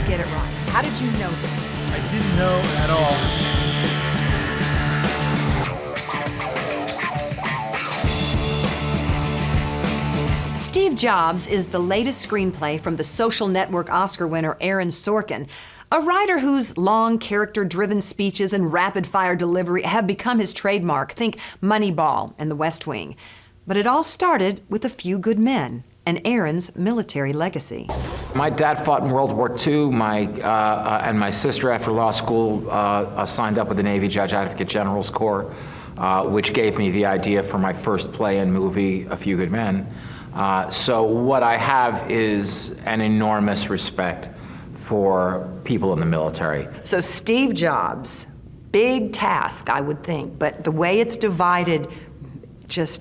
get it right? How did you know this? I didn't know at all. Steve Jobs is the latest screenplay from the Social Network Oscar winner Aaron Sorkin, a writer whose long, character-driven speeches and rapid-fire delivery have become his trademark. Think Moneyball and The West Wing. But it all started with A Few Good Men and Aaron's military legacy. My dad fought in World War II. And my sister, after law school, signed up with the Navy Judge Advocate General's Corps, which gave me the idea for my first play and movie, A Few Good Men. So what I have is an enormous respect for people in the military. So Steve Jobs, big task, I would think, but the way it's divided,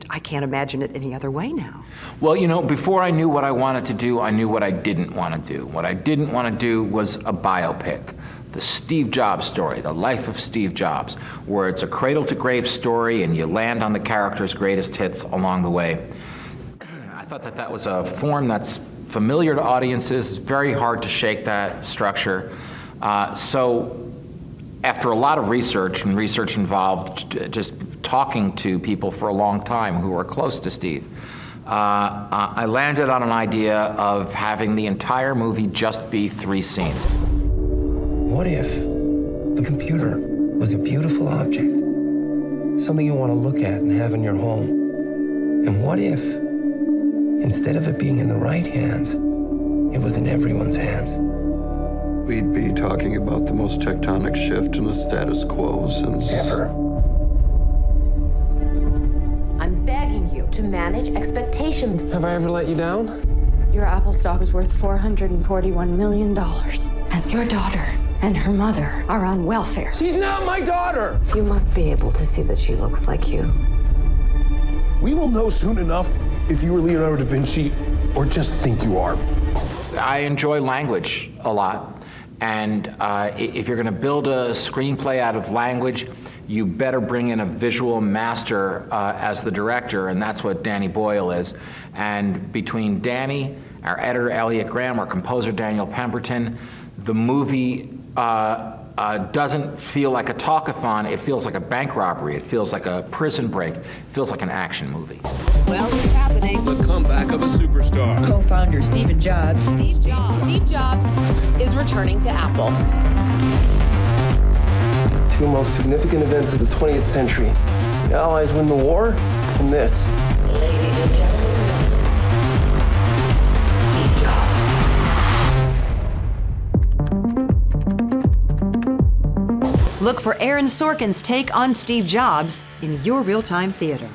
I can't imagine it any other way now. Well, you know, before I knew what I wanted to do, I knew what I didn't want to do. What I didn't want to do was a biopic. The Steve Jobs story, the life of Steve Jobs, where it's a cradle-to-grave story and you land on the character's greatest hits along the way. I thought that was a form that's familiar to audiences. It's very hard to shake that structure. So after a lot of research, and research involved just talking to people for a long time who were close to Steve, I landed on an idea of having the entire movie just be 3 scenes. What if the computer was a beautiful object, something you want to look at and have in your home? And what if, instead of it being in the right hands, it was in everyone's hands? We'd be talking about the most tectonic shift in the status quo since Ever. I'm begging you to manage expectations. Have I ever let you down? Your Apple stock is worth $441 million. And your daughter and her mother are on welfare. She's not my daughter! You must be able to see that she looks like you. We will know soon enough if you were Leonardo da Vinci or just think you are. I enjoy language a lot. And if you're going to build a screenplay out of language, you better bring in a visual master as the director, and that's what Danny Boyle is. And between Danny, our editor Elliot Graham, our composer Daniel Pemberton, the movie doesn't feel like a talkathon. It feels like a bank robbery. It feels like a prison break. It feels like an action movie. Well, it's happening. The comeback of a superstar. Co-founder Steve Jobs. Steve Jobs is returning to Apple. 2 most significant events of the 20th century. The Allies win the war, and this. Ladies and gentlemen, Steve Jobs. Look for Aaron Sorkin's take on Steve Jobs in your real-time theater.